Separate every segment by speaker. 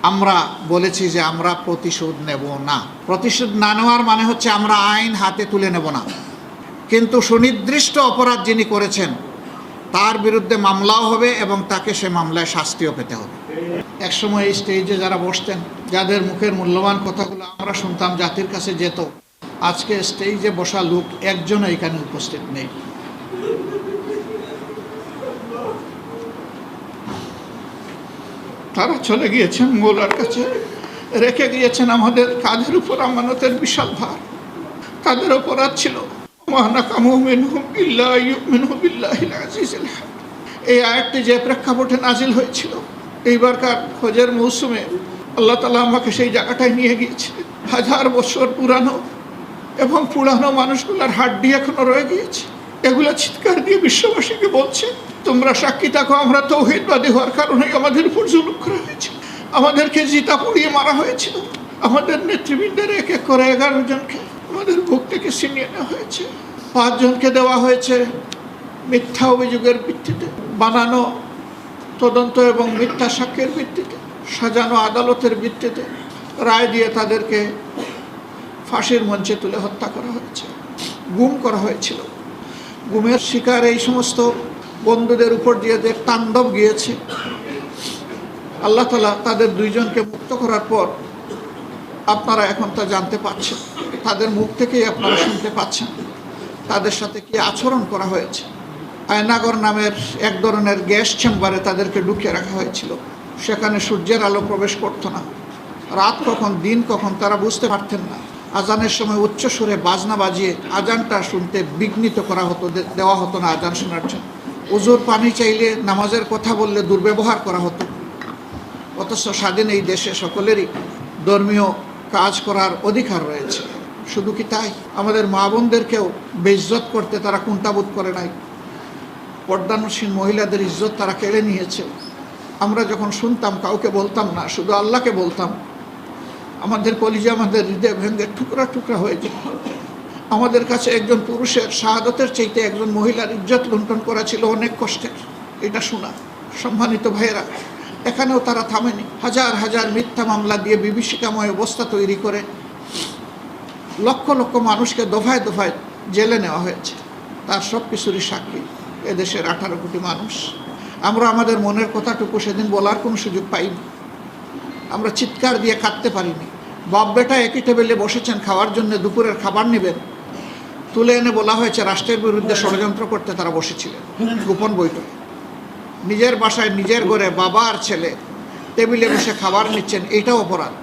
Speaker 1: আমরা বলেছি যে আমরা প্রতিশোধ নেব না। প্রতিশোধ না নেওয়ার মানে হচ্ছে আমরা আইন হাতে তুলে নেব না, কিন্তু সুনির্দিষ্ট অপরাধ যিনি করেছেন তার বিরুদ্ধে মামলাও হবে এবং তাকে সে মামলায় শাস্তিও পেতে হবে। একসময় এই স্টেজে যারা বসতেন, যাদের মুখের মূল্যবান কথাগুলো আমরা শুনতাম, জাতির কাছে যেত, আজকে স্টেজে বসা লোক একজনও এখানে উপস্থিত নেই। তারা চলে গিয়েছেন মৌলার কাছে, রেখে গিয়েছেন আমাদের কাঁধের উপর আমানতের বিশাল ভার। তাদের অপরাধ ছিল এই আয়াতটি যে প্রেক্ষাপটে নাজিল হয়েছিল, এইবারকার হজের মৌসুমে আল্লাহ তাআলা আমাকে সেই জায়গাটায় নিয়ে গিয়েছে। 1000 বছর পুরানো এবং পুরানো মানুষগুলোর হাড্ডি এখনো রয়ে গিয়েছে। এগুলো চিৎকার দিয়ে বিশ্ববাসীকে বলছে, তোমরা সাক্ষী থাকো, আমরা তাওহীদবাদী হওয়ার কারণেই আমাদের উপর জুলুম করা হয়েছিল, আমাদেরকে জিতা পুড়িয়ে মারা হয়েছিল, আমাদের নেতৃবৃন্দের এক এক করে 11 জনকে আমাদের বুক থেকে ছিনিয়ে নেওয়া হয়েছে, 5 জনকে দেওয়া হয়েছে মিথ্যা অভিযোগের ভিত্তিতে, বানানো তদন্ত এবং মিথ্যা সাক্ষ্যের ভিত্তিতে, সাজানো আদালতের ভিত্তিতে রায় দিয়ে তাদেরকে ফাঁসির মঞ্চে তুলে হত্যা করা হয়েছে, গুম করা হয়েছিল। গুমের শিকার এই সমস্ত বন্ধুদের উপর দিয়ে যে তাণ্ডব গিয়েছে, আল্লাহ তাআলা তাদের 2 জনকে মুক্ত করার পর আপনারা এখন তা জানতে পাচ্ছেন, তাদের মুখ থেকেই আপনারা শুনতে পাচ্ছেন তাদের সাথে কি আচরণ করা হয়েছে। আয়নাগর নামের এক ধরনের গ্যাস চেম্বারে তাদেরকে ঢুকিয়ে রাখা হয়েছিল। সেখানে সূর্যের আলো প্রবেশ করতো না, রাত কখন দিন কখন তারা বুঝতে পারতেন না। আজানের সময় উচ্চ সুরে বাজনা বাজিয়ে আজানটা শুনতে বিঘ্নিত করা হতো, দেওয়া হতো না আজান শোনার জন্য। ওজুর পানি চাইলে, নামাজের কথা বললে দুর্ব্যবহার করা হতো। অথচ স্বাধীন এই দেশে সকলেরই ধর্মীয় কাজ করার অধিকার রয়েছে। শুধু কি তাই, আমাদের মা বোনদেরকেও বেইজ্জত করতে তারা কুণ্ঠাবোধ করে নাই। পর্দানসীন মহিলাদের ইজ্জত তারা কেড়ে নিয়েছে। আমরা যখন শুনতাম কাউকে বলতাম না, শুধু আল্লাহকে বলতাম, আমাদের কলিজা, আমাদের হৃদয় ভেঙে টুকরা টুকরা হয়ে যেত। আমাদের কাছে একজন পুরুষের শাহাদতের চাইতে একজন মহিলার ইজ্জত লুণ্ঠন করা ছিল অনেক কষ্টের। এটা শোনা, সম্মানিত ভাইয়েরা, এখানেও তারা থামেনি। হাজার হাজার মিথ্যা মামলা দিয়ে বিভীষিকাময় অবস্থা তৈরি করে লক্ষ লক্ষ মানুষকে দফায় দফায় জেলে নেওয়া হয়েছে। তার সব কিছুরই সাক্ষী এদেশের 18 কোটি মানুষ। আমরা আমাদের মনের কথাটুকু সেদিন বলার কোনো সুযোগ পাইনি। আমরা চিৎকার দিয়ে কাঁদতে পারিনি। বাপ বেটা একই টেবিলে বসেছেন খাওয়ার জন্য, দুপুরের খাবার নেবেন, তুলে এনে বলা হয়েছে রাষ্ট্রের বিরুদ্ধে ষড়যন্ত্র করতে তারা বসেছিলেন গোপন বৈঠকে। নিজের বাসায় নিজের ঘরে বাবা আর ছেলে টেবিলে বসে খাবার নিচ্ছেন, এইটাও অপরাধ।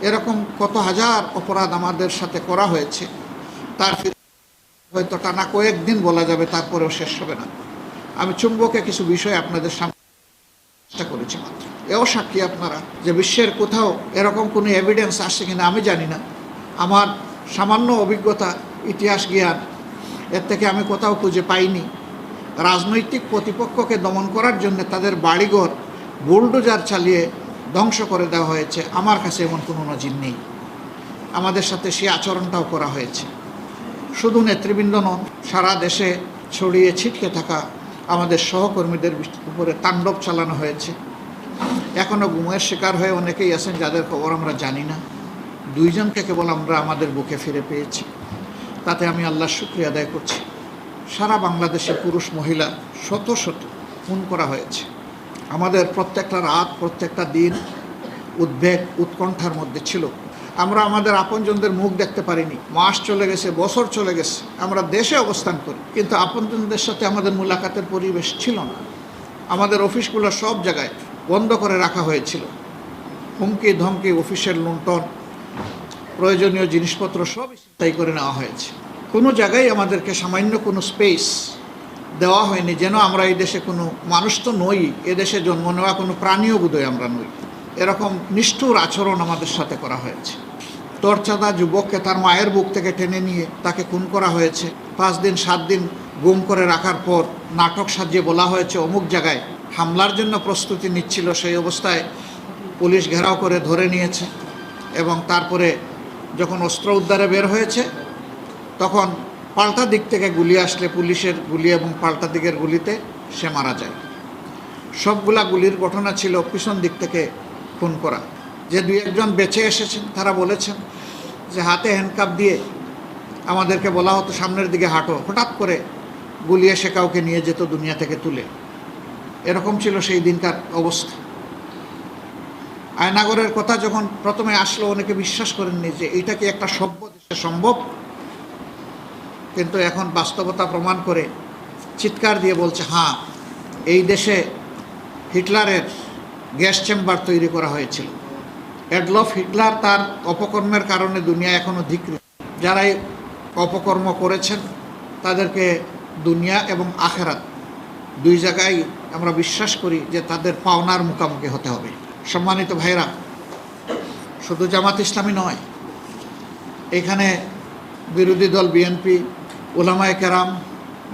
Speaker 1: এরকম কত হাজার অপরাধ আমাদের সাথে করা হয়েছে, তার হয়তো টানা কয়েকদিন বলা যাবে, তারপরেও শেষ হবে না। আমি চুম্বকে কিছু বিষয় আপনাদের সামনে চেষ্টা করেছি মাত্র। এও সাক্ষী আপনারা যে বিশ্বের কোথাও এরকম কোনো এভিডেন্স আসছে কিনা আমি জানি না। আমার সামান্য অভিজ্ঞতা, ইতিহাস জ্ঞান, এর থেকে আমি কোথাও খুঁজে পাইনি রাজনৈতিক প্রতিপক্ষকে দমন করার জন্য তাদের বাড়িঘর বুলডোজার চালিয়ে ধ্বংস করে দেওয়া হয়েছে। আমার কাছে এমন কোনো নজির নেই। আমাদের সাথে সেই আচরণটাও করা হয়েছে। শুধু নেতৃবৃন্দ নন, সারা দেশে ছড়িয়ে ছিটকে থাকা আমাদের সহকর্মীদের উপরে তাণ্ডব চালানো হয়েছে। এখনও গুমের শিকার হয়ে অনেকেই আছেন যাদের খবর আমরা জানি না। 2 জনকে কেবল আমরা আমাদের বুকে ফিরে পেয়েছি, তাতে আমি আল্লাহর শুকরিয়া আদায় করছি। সারা বাংলাদেশে পুরুষ মহিলা শত শত খুন করা হয়েছে। আমাদের প্রত্যেকটা রাত, প্রত্যেকটা দিন উদ্বেগ উৎকণ্ঠার মধ্যে ছিল। আমরা আমাদের আপনজনদের মুখ দেখতে পারিনি। মাস চলে গেছে, বছর চলে গেছে, আমরা দেশে অবস্থান করি, কিন্তু আপনজনদের সাথে আমাদের মুলাকাতের পরিবেশ ছিল না। আমাদের অফিসগুলো সব জায়গায় বন্ধ করে রাখা হয়েছিল। হুমকি ধমকি, অফিসের লুণ্ঠন, প্রয়োজনীয় জিনিসপত্র সব তাই করে নেওয়া হয়েছে। কোনো জায়গায় আমাদেরকে সামান্য কোনো স্পেস দেওয়া হয়নি, যেন আমরা এই দেশে কোনো মানুষ তো নই, এদেশে জন্ম নেওয়া কোনো প্রাণীও বোধহয় আমরা নই। এরকম নিষ্ঠুর আচরণ আমাদের সাথে করা হয়েছে। তরচাঁদা যুবককে তার মায়ের বুক থেকে টেনে নিয়ে তাকে খুন করা হয়েছে। 5 দিন 7 দিন গুম করে রাখার পর নাটক সাজিয়ে বলা হয়েছে অমুক জায়গায় হামলার জন্য প্রস্তুতি নিচ্ছিল। সেই অবস্থায় পুলিশ ঘেরাও করে ধরে নিয়েছে এবং তারপরে যখন অস্ত্র উদ্ধারে বের হয়েছে তখন পাল্টা দিক থেকে গুলি আসলে পুলিশের গুলি এবং পাল্টা দিকের গুলিতে সে মারা যায়। সবগুলা গুলির ঘটনা ছিল পিছন দিক থেকে খুন করা। যে দুই একজন বেঁচে এসেছেন তারা বলেছেন যে হাতে হ্যান্ডকাপ দিয়ে আমাদেরকে বলা হতো সামনের দিকে হাঁটো, হঠাৎ করে গুলি এসে কাউকে নিয়ে যেত দুনিয়া থেকে তুলে। এরকম ছিল সেই দিনকার অবস্থা। আয়নাগরের কথা যখন প্রথমে আসলো অনেকে বিশ্বাস করেননি যে এইটা কি একটা সভ্য দেশে সম্ভব, কিন্তু এখন বাস্তবতা প্রমাণ করে চিৎকার দিয়ে বলছে হ্যাঁ, এই দেশে হিটলারের গ্যাস চেম্বার তৈরি করা হয়েছিল। অ্যাডলফ হিটলার তার অপকর্মের কারণে দুনিয়া এখনও ধিক্কৃত। যারা এই অপকর্ম করেছেন তাদেরকে দুনিয়া এবং আখেরাত দুই জায়গায় আমরা বিশ্বাস করি যে তাদের পাওনার মুখোমুখি হতে হবে। সম্মানিত ভাইরা, শুধু জামাত ইসলামী নয়, এখানে বিরোধী দল বিএনপি, উলামায়ে কেরাম,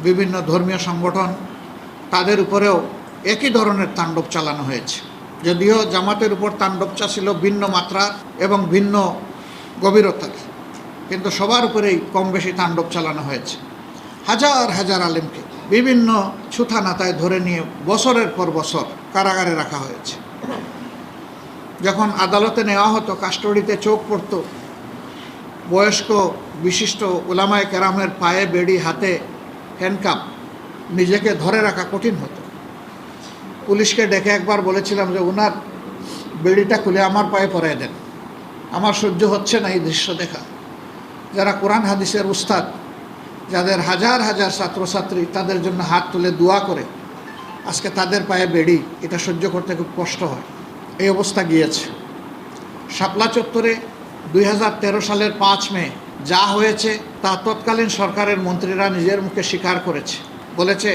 Speaker 1: বিভিন্ন ধর্মীয় সংগঠন, তাদের উপরেও একই ধরনের তাণ্ডব চালানো হয়েছে। যদিও জামাতের উপর তাণ্ডবটা ছিল ভিন্ন মাত্রা এবং ভিন্ন গভীরতার, কিন্তু সবার উপরেই কম বেশি তাণ্ডব চালানো হয়েছে। হাজার হাজার আলেমকে বিভিন্ন ছুথানাতায় ধরে নিয়ে বছরের পর বছর কারাগারে রাখা হয়েছে। যখন আদালতে নেওয়া হতো, কাস্টডিতে চোখ পড়ত, বয়স্ক বিশিষ্ট উলামায়ে কেরামের পায়ে বেড়ি, হাতে হ্যান্ডকাপ, নিজেকে ধরে রাখা কঠিন হতো। পুলিশকে ডেকে একবার বলেছিলাম যে ওনার বেড়িটা খুলে আমার পায়ে পরায় দেন, আমার সহ্য হচ্ছে না এই দৃশ্য দেখা। যারা কোরআন হাদিসের উস্তাদ, যাদের হাজার হাজার ছাত্রছাত্রী তাদের জন্য হাত তুলে দোয়া করে, আজকে তাদের পায়ে বেড়ি, এটা সহ্য করতে খুব কষ্ট হয়। এই অবস্থা গিয়েছে। শাপলা চত্বরে 2013 সালের 5 মে যা হয়েছে তা তৎকালীন সরকারের মন্ত্রীরা নিজের মুখে স্বীকার করেছে, বলেছে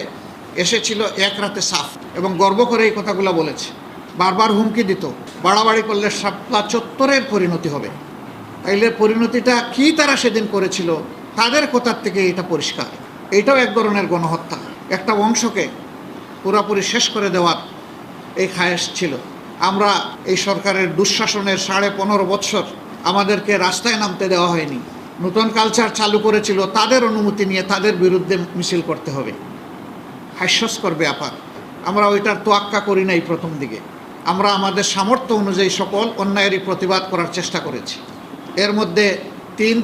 Speaker 1: এসেছিল এক রাতে সাফ, এবং গর্ব করে এই কথাগুলো বলেছে। বারবার হুমকি দিত বাড়াবাড়ি করলে শাপলা চত্বরের পরিণতি হবে। তাইলে পরিণতিটা কি তারা সেদিন করেছিল, তাদের কথার থেকে এটা পরিষ্কার। এইটাও এক ধরনের গণহত্যা, একটা বংশকে পুরাপুরি শেষ করে দেওয়ার এই খায়েশ ছিল। আমরা এই সরকারের দুঃশাসনের 15.5 বৎসর আমাদেরকে রাস্তায় নামতে দেওয়া হয়নি। নতুন কালচার চালু করেছিল, তাদের অনুমতি নিয়ে তাদের বিরুদ্ধে মিছিল করতে হবে। হাস্যস্কর ব্যাপার। আমরা ওইটার তোয়াক্কা করি নাই প্রথম দিকে। আমরা আমাদের সামর্থ্য অনুযায়ী সকল অন্যায়েরই প্রতিবাদ করার চেষ্টা করেছি। এর মধ্যে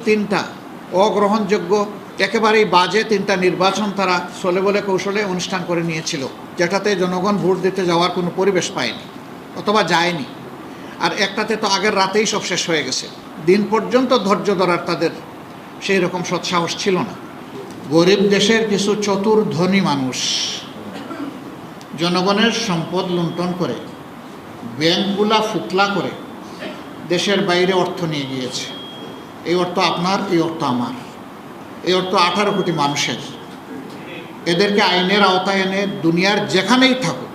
Speaker 1: তিনটা অগ্রহণযোগ্য, একেবারেই বাজে 3টা নির্বাচন তারা চলে বলে কৌশলে অনুষ্ঠান করে নিয়েছিল, যেটাতে জনগণ ভোট দিতে যাওয়ার কোনো পরিবেশ পায়নি অথবা যায়নি। আর একটাতে তো আগের রাতেই সব শেষ হয়ে গেছে। দিন পর্যন্ত ধৈর্য ধরার তাদের সেই রকম সৎসাহস ছিল না। গরিব দেশের কিছু চতুর ধনী মানুষ জনগণের সম্পদ লুণ্ঠন করে, ব্যাংকগুলা ফুকলা করে দেশের বাইরে অর্থ নিয়ে গিয়েছে। এই অর্থ আপনার, এই অর্থ আমার, এই অর্থ 18 কোটি মানুষের। এদেরকে আইনের আওতায় এনে দুনিয়ার যেখানেই থাকুক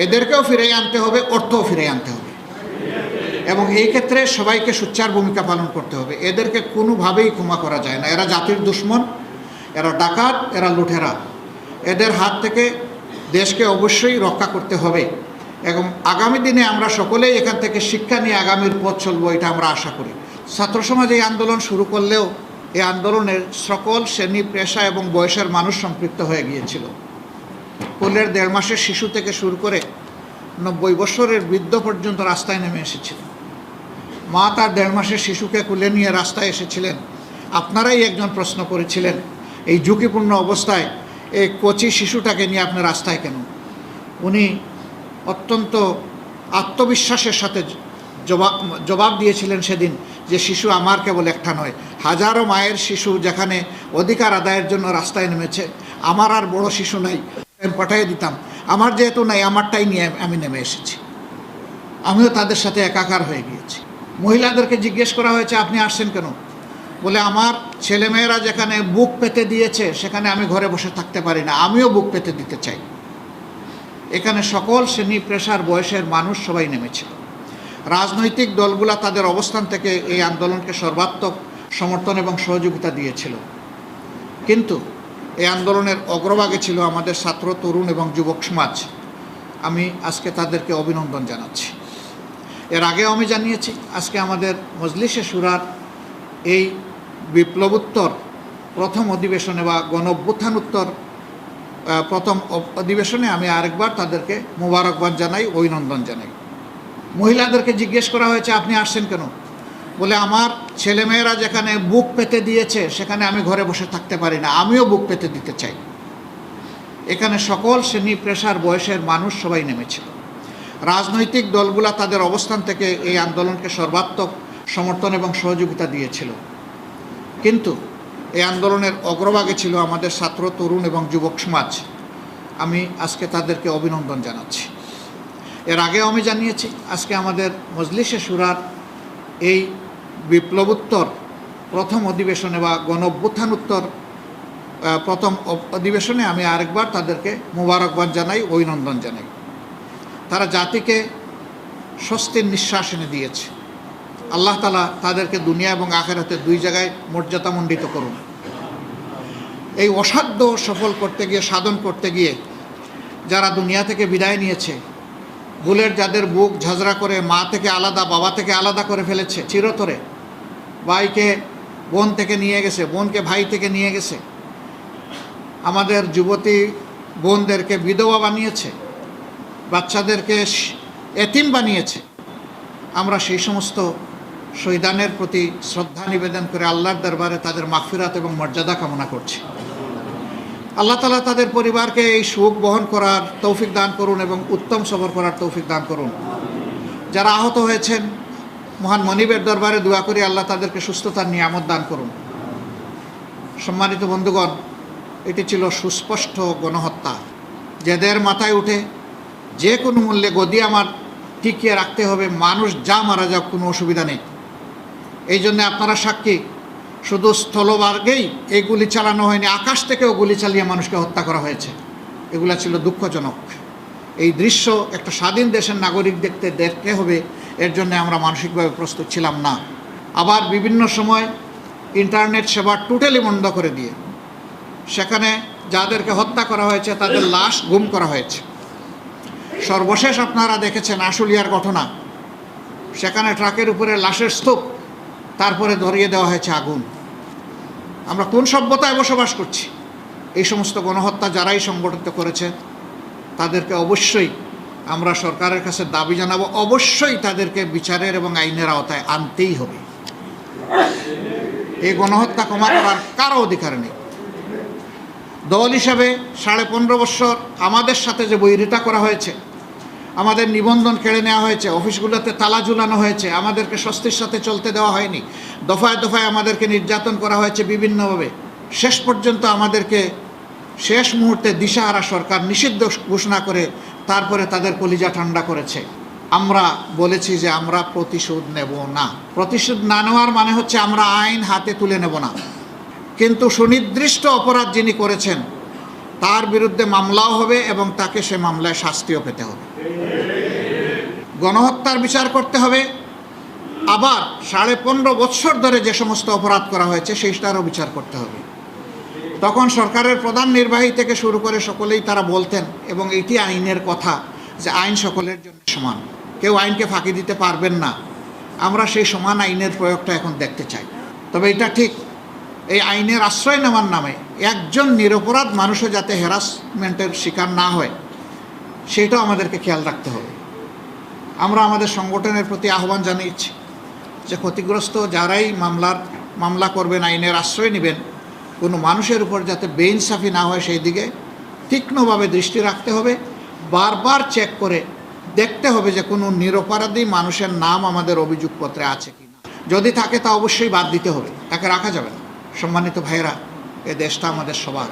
Speaker 1: এদেরকেও ফিরে আনতে হবে, অর্থও ফিরে আনতে হবে, এবং এই ক্ষেত্রে সবাইকে সোচ্চার ভূমিকা পালন করতে হবে। এদেরকে কোনোভাবেই ক্ষমা করা যায় না। এরা জাতির দুশ্মন, এরা ডাকাত, এরা লুঠেরা। এদের হাত থেকে দেশকে অবশ্যই রক্ষা করতে হবে, এবং আগামী দিনে আমরা সকলেই এখান থেকে শিক্ষা নিয়ে আগামীর পথ চলবো, এটা আমরা আশা করি। ছাত্র সমাজ এই আন্দোলন শুরু করলেও এই আন্দোলনের সকল শ্রেণী, পেশা এবং বয়সের মানুষ সম্পৃক্ত হয়ে গিয়েছিল। কোলের 1.5 মাসের শিশু থেকে শুরু করে 90 বছরের বৃদ্ধ পর্যন্ত রাস্তায় নেমে এসেছিল। মা তার 1.5 মাসের শিশুকে কোলে নিয়ে রাস্তায় এসেছিলেন। আপনারাই একজন প্রশ্ন করেছিলেন, এই ঝুঁকিপূর্ণ অবস্থায় এই কচি শিশুটাকে নিয়ে আপনি রাস্তায় কেন? উনি অত্যন্ত আত্মবিশ্বাসের সাথে জবাব দিয়েছিলেন সেদিন যে শিশু আমার কেবল একটা নয়, হাজারো মায়ের শিশু যেখানে অধিকার আদায়ের জন্য রাস্তায় নেমেছে, আমার আর বড় শিশু নাই, পাঠিয়ে দিতাম। আমার যেহেতু নাই, আমারটাই নিয়ে আমি নেমে এসেছি। আমিও তাদের সাথে একাকার হয়ে গিয়েছি। মহিলাদেরকে জিজ্ঞেস করা হয়েছে আপনি আসছেন কেন? বলে আমার ছেলেমেয়েরা যেখানে বুক পেতে দিয়েছে সেখানে আমি ঘরে বসে থাকতে পারি না, আমিও বুক পেতে দিতে চাই। এখানে সকল শ্রেণী, পেশার, বয়সের মানুষ সবাই নেমেছিল। রাজনৈতিক দলগুলা তাদের অবস্থান থেকে এই আন্দোলনকে সর্বাত্মক সমর্থন এবং সহযোগিতা দিয়েছিল, কিন্তু এই আন্দোলনের অগ্রভাগে ছিল আমাদের ছাত্র, তরুণ এবং যুবক সমাজ। আমি আজকে তাদেরকে অভিনন্দন জানাচ্ছি। এর আগেও আমি জানিয়েছি, আজকে আমাদের মজলিসে শুরার এই বিপ্লবোত্তর প্রথম অধিবেশনে বা গণ-অভ্যুত্থানোত্তর প্রথম অধিবেশনে আমি আরেকবার তাদেরকে মোবারকবাদ জানাই, অভিনন্দন জানাই। মহিলাদেরকে জিজ্ঞেস করা হয়েছে আপনি আসছেন কেন? বলে আমার ছেলেমেয়েরা যেখানে বুক পেতে দিয়েছে সেখানে আমি ঘরে বসে থাকতে পারি না, আমিও বুক পেতে দিতে চাই। এখানে সকল শ্রেণী পেশার বয়সের মানুষ সবাই নেমেছিল। রাজনৈতিক দলগুলা তাদের অবস্থান থেকে এই আন্দোলনকে সর্বাত্মক সমর্থন এবং সহযোগিতা দিয়েছিল, কিন্তু এই আন্দোলনের অগ্রভাগে ছিল আমাদের ছাত্র, তরুণ এবং যুবক সমাজ। আমি আজকে তাদেরকে অভিনন্দন জানাচ্ছি। এর আগেও আমি জানিয়েছি, আজকে আমাদের মজলিসে শুরার এই বিপ্লবোত্তর প্রথম অধিবেশনে বা গণ অভ্যুত্থানোত্তর প্রথম অধিবেশনে আমি আরেকবার তাদেরকে মোবারকবাদ জানাই, অভিনন্দন জানাই। তারা জাতিকে স্বস্তির নিঃশ্বাস এনে দিয়েছে। আল্লাহ তাআলা তাদেরকে দুনিয়া এবং আখিরাতে দুই জায়গায় মর্যাদামণ্ডিত করুন। এই অসাধ্য সফল করতে গিয়ে, সাধন করতে গিয়ে যারা দুনিয়া থেকে বিদায় নিয়েছে, বুলেট যাদের বুক ঝাঁঝরা করে মা থেকে আলাদা, বাবা থেকে আলাদা করে ফেলেছে চিরতরে, ভাইকে বোন থেকে নিয়ে গেছে, বোনকে ভাই থেকে নিয়ে গেছে, আমাদের যুবতী বোনদেরকে বিধবা বানিয়েছে, বাচ্চাদেরকে এতিম বানিয়েছে। আমরা সেই সমস্ত শহীদানের প্রতি শ্রদ্ধা নিবেদন করে আল্লাহর দরবারে তাদের মাগফিরাত এবং মর্যাদা কামনা করছি। আল্লাহ তাআলা তাদের পরিবারকে এই সুখ বহন করার তৌফিক দান করুন এবং উত্তম সবর করার তৌফিক দান করুন। যারা আহত হয়েছেন, মহান মনিবের দরবারে দোয়া করি আল্লাহ তাদেরকে সুস্থতার নিয়ামত দান করুন। সম্মানিত বন্ধুগণ, এটি ছিল সুস্পষ্ট গণহত্যা। যাদের মাথায় উঠে যে কোনো মূল্যে গদি আমার টিকিয়ে রাখতে হবে, মানুষ যা মারা যাক কোনো অসুবিধা নেই। এই জন্যে আপনারা সাক্ষী, শুধু স্থলমার্গেই এই গুলি চালানো হয়নি, আকাশ থেকেও গুলি চালিয়ে মানুষকে হত্যা করা হয়েছে। এগুলা ছিল দুঃখজনক। এই দৃশ্য একটা স্বাধীন দেশের নাগরিক দেখতে হবে, এর জন্য আমরা মানসিকভাবে প্রস্তুত ছিলাম না। আবার বিভিন্ন সময় ইন্টারনেট সেবা টোটালি বন্ধ করে দিয়ে সেখানে যাদেরকে হত্যা করা হয়েছে তাদের লাশ গুম করা হয়েছে। সর্বশেষ আপনারা দেখেছেন আশুলিয়ার ঘটনা, সেখানে ট্রাকের উপরে লাশের স্তূপ, তারপরে ধরিয়ে দেওয়া হয়েছে আগুন। আমরা কোন সভ্যতায় বসবাস করছি? এই সমস্ত গণহত্যা যারাই সংগঠিত করেছে তাদেরকে অবশ্যই আমরা সরকারের কাছে দাবি জানাবো, অবশ্যই তাদেরকে বিচারের এবং আইনের আওতায় আনতেই হবে। এই গণহত্যা ক্ষমা করার কারো অধিকার নেই। দল হিসাবে 15.5 বছর আমাদের সাথে যে বৈরিতা করা হয়েছে, আমাদের নিবন্ধন কেড়ে নেওয়া হয়েছে, অফিসগুলোতে তালা ঝুলানো হয়েছে, আমাদেরকে স্বস্তির সাথে চলতে দেওয়া হয়নি, দফায় দফায় আমাদেরকে নির্যাতন করা হয়েছে বিভিন্নভাবে, শেষ পর্যন্ত আমাদেরকে শেষ মুহূর্তে দিশাহারা সরকার নিষিদ্ধ ঘোষণা করে তারপরে তাদের কলিজা ঠান্ডা করেছে। আমরা বলেছি যে আমরা প্রতিশোধ নেব না। প্রতিশোধ না নেওয়ার মানে হচ্ছে আমরা আইন হাতে তুলে নেব না, কিন্তু সুনির্দিষ্ট অপরাধ যিনি করেছেন তার বিরুদ্ধে মামলাও হবে এবং তাকে সে মামলায় শাস্তিও পেতে হবে। গণহত্যার বিচার করতে হবে, আবার 15.5 বছর ধরে যে সমস্ত অপরাধ করা হয়েছে সেইটারও বিচার করতে হবে। তখন সরকারের প্রধান নির্বাহী থেকে শুরু করে সকলেই তারা বলতেন, এবং এটি আইনের কথা, যে আইন সকলের জন্য সমান, কেউ আইনকে ফাঁকি দিতে পারবেন না। আমরা সেই সমান আইনের প্রয়োগটা এখন দেখতে চাই। তবে এটা ঠিক, এই আইনের আশ্রয় নেওয়ার নামে একজন নিরপরাধ মানুষও যাতে হ্যারাসমেন্টের শিকার না হয় সেটাও আমাদেরকে খেয়াল রাখতে হবে। আমরা আমাদের সংগঠনের প্রতি আহ্বান জানিয়েছি যে ক্ষতিগ্রস্ত যারাই মামলা করবেন, আইনের আশ্রয় নেবেন, কোনো মানুষের উপর যাতে বেইনসাফি না হয় সেই দিকে তীক্ষ্ণভাবে দৃষ্টি রাখতে হবে। বারবার চেক করে দেখতে হবে যে কোনো নিরপরাধী মানুষের নাম আমাদের অভিযোগপত্রে আছে কি না। যদি থাকে তা অবশ্যই বাদ দিতে হবে, তাকে রাখা যাবে না। সম্মানিত ভাইয়েরা, এ দেশটা আমাদের সবার।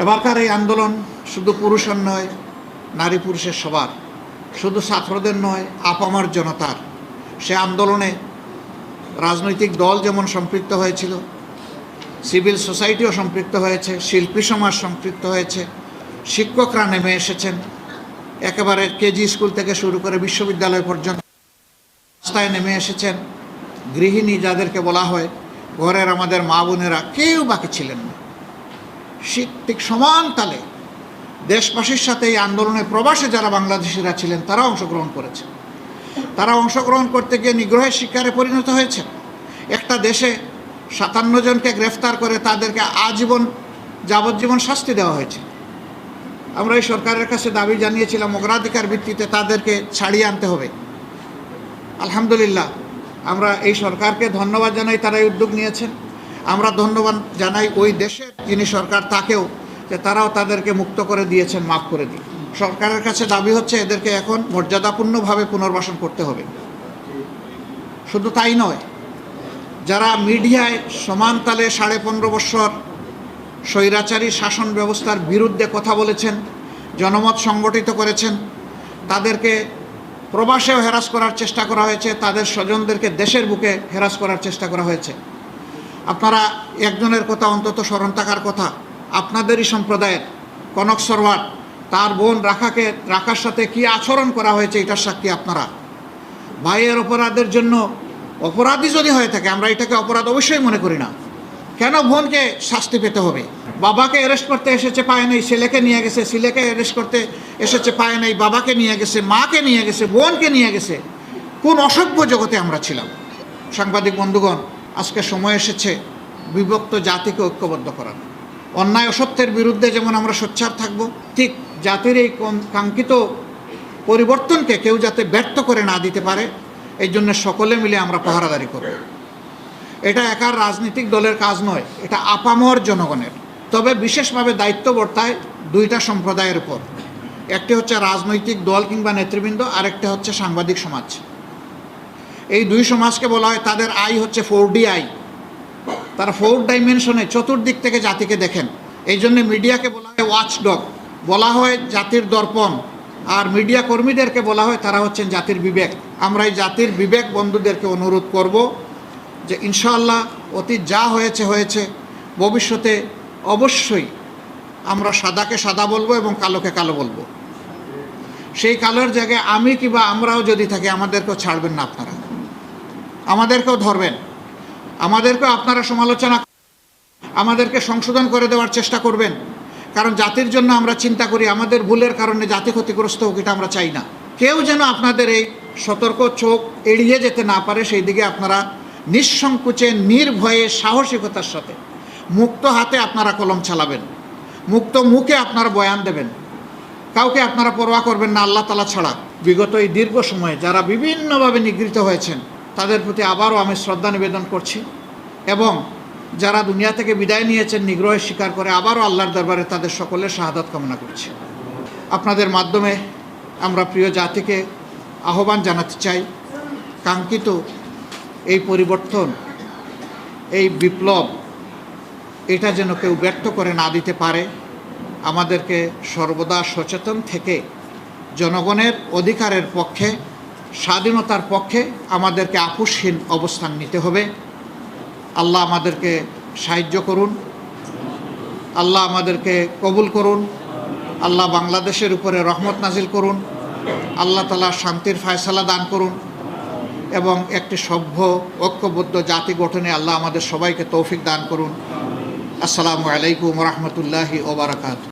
Speaker 1: এবারকার এই আন্দোলন শুধু পুরুষের নয়, নারী পুরুষের সবার, শুধু ছাত্রদের নয়, আপামর জনতার। সে আন্দোলনে রাজনৈতিক দল যেমন সম্পৃক্ত হয়েছিল, সিভিল সোসাইটিও সম্পৃক্ত হয়েছে, শিল্পী সমাজ সম্পৃক্ত হয়েছে, শিক্ষকরা নেমে এসেছেন, একেবারে কেজি স্কুল থেকে শুরু করে বিশ্ববিদ্যালয় পর্যন্ত রাস্তায় নেমে এসেছেন। গৃহিণী যাদেরকে বলা হয়, ঘরের আমাদের মা বোনেরা, কেউ বাকি ছিলেন না। ঠিক সমান তালে দেশবাসীর সাথে এই আন্দোলনে প্রবাসে যারা বাংলাদেশিরা ছিলেন তারাও অংশগ্রহণ করেছে। তারা অংশগ্রহণ করতে গিয়ে নিগ্রহের শিকারে পরিণত হয়েছে। একটা দেশে 57 জনকে গ্রেফতার করে তাদেরকে যাবজ্জীবন শাস্তি দেওয়া হয়েছে। আমরা এই সরকারের কাছে দাবি জানিয়েছিলাম অগ্রাধিকার ভিত্তিতে তাদেরকে ছাড়িয়ে আনতে হবে। আলহামদুলিল্লাহ, আমরা এই সরকারকে ধন্যবাদ জানাই, তারা এই উদ্যোগ নিয়েছেন। আমরা ধন্যবাদ জানাই ওই দেশের যিনি সরকার তাকেও, যে তারাও তাদেরকে মুক্ত করে দিয়েছেন, মাফ করে দিয়ে। সরকারের কাছে দাবি হচ্ছে এদেরকে এখন মর্যাদাপূর্ণভাবে পুনর্বাসন করতে হবে। শুধু তাই নয়, যারা মিডিয়ায় সমান তালে 15.5 বছর স্বৈরাচারী শাসন ব্যবস্থার বিরুদ্ধে কথা বলেছেন, জনমত সংগঠিত করেছেন, তাদেরকে প্রবাসেও হেরাস করার চেষ্টা করা হয়েছে, তাদের স্বজনদেরকে দেশের বুকে হেরাস করার চেষ্টা করা হয়েছে। আপনারা একজনের কথা অন্তত স্মরণ থাকার কথা, আপনাদেরই সম্প্রদায়ের কনক সরওয়ার, তার বোন রাখার সাথে কি আচরণ করা হয়েছে এটার সাক্ষী আপনারা। ভাইয়ের অপরাধের জন্য অপরাধী যদি হয়ে থাকে, আমরা এটাকে অপরাধ অবশ্যই মনে করি না, কেন বোনকে শাস্তি পেতে হবে? বাবাকে অ্যারেস্ট করতে এসেছে, পায় নাই, ছেলেকে নিয়ে গেছে, ছেলেকে অ্যারেস্ট করতে এসেছে, পায় নাই, বাবাকে নিয়ে গেছে, মাকে নিয়ে গেছে, বোনকে নিয়ে গেছে। কোন অসভ্য জগতে আমরা ছিলাম? সাংবাদিক বন্ধুগণ, আজকে সময় এসেছে বিভক্ত জাতিকে ঐক্যবদ্ধ করার। অন্যায় অসত্যের বিরুদ্ধে যেমন আমরা সোচ্চার থাকব, ঠিক জাতির এই কাঙ্ক্ষিত পরিবর্তনকে কেউ যাতে ব্যর্থ করে না দিতে পারে, এই জন্য সকলে মিলে আমরা পাহারাদারি করব। এটা একার রাজনৈতিক দলের কাজ নয়, এটা আপামর জনগণের। তবে বিশেষভাবে দায়িত্ব বর্তায় দুইটা সম্প্রদায়ের উপর। একটি হচ্ছে রাজনৈতিক দল কিংবা নেতৃবৃন্দ, আরেকটা হচ্ছে সাংবাদিক সমাজ। এই দুই সমাজকে বলা হয়, তাদের আই হচ্ছে 4D আই। তারা 4 ডাইমেনশনে চতুর্দিক থেকে জাতিকে দেখেন। এই জন্য মিডিয়াকে বলা হয় ওয়াচডগ, বলা হয় জাতির দর্পণ, আর মিডিয়া কর্মীদেরকে বলা হয় তারা হচ্ছেন জাতির বিবেক। আমরা এই জাতির বিবেক বন্ধুদেরকে অনুরোধ করব যে ইনশাআল্লাহ অতীত যা হয়েছে হয়েছে, ভবিষ্যতে অবশ্যই আমরা সাদাকে সাদা বলবো এবং কালোকে কালো বলবো। সেই কালোর জায়গায় আমি কিংবা আমরাও যদি থাকি, আমাদেরকেও ছাড়বেন না আপনারা, আমাদেরকেও ধরবেন, আমাদেরকেও আপনারা সমালোচনা, আমাদেরকে সংশোধন করে দেওয়ার চেষ্টা করবেন। কারণ জাতির জন্য আমরা চিন্তা করি, আমাদের ভুলের কারণে জাতি ক্ষতিগ্রস্ত হোক, এটা আমরা চাই না। কেউ যেন আপনাদের এই সতর্ক চোখ এড়িয়ে যেতে না পারে, সেই দিকে আপনারা নিঃসংকোচে, নির্ভয়ে, সাহসিকতার সাথে মুক্ত হাতে আপনারা কলম চালাবেন, মুক্ত মুখে আপনারা বয়ান দেবেন। কাউকে আপনারা পরোয়া করবেন না আল্লাহ তাআলা ছাড়া। বিগত এই দীর্ঘ সময়ে যারা বিভিন্নভাবে নিগৃহীত হয়েছেন, তাদের প্রতি আবারও আমি শ্রদ্ধা নিবেদন করছি, এবং যারা দুনিয়া থেকে বিদায় নিয়েছেন নিগ্রহের স্বীকার করে, আবারও আল্লাহর দরবারে তাদের সকলের শাহাদাত কামনা করছি। আপনাদের মাধ্যমে আমরা প্রিয় জাতিকে আহ্বান জানাতে চাই, কাঙ্ক্ষিত এই পরিবর্তন, এই বিপ্লব, এটা যেন কেউ ব্যর্থ করে না দিতে পারে। আমাদেরকে সর্বদা সচেতন থেকে জনগণের অধিকারের পক্ষে, স্বাধীনতার পক্ষে আমাদেরকে আপোষহীন অবস্থান নিতে হবে। আল্লাহ আমাদেরকে সাহায্য করুন, আল্লাহ আমাদেরকে কবুল করুন, আল্লাহ বাংলাদেশের উপরে রহমত নাজিল করুন, আল্লাহ তাআলা শান্তির ফয়সালা দান করুন, এবং একটি সভ্য ঐক্যবদ্ধ জাতি গঠনে আল্লাহ আমাদের সবাইকে তৌফিক দান করুন। আসসালামু আলাইকুম ওয়া রাহমাতুল্লাহি ওয়া বারাকাতুহু।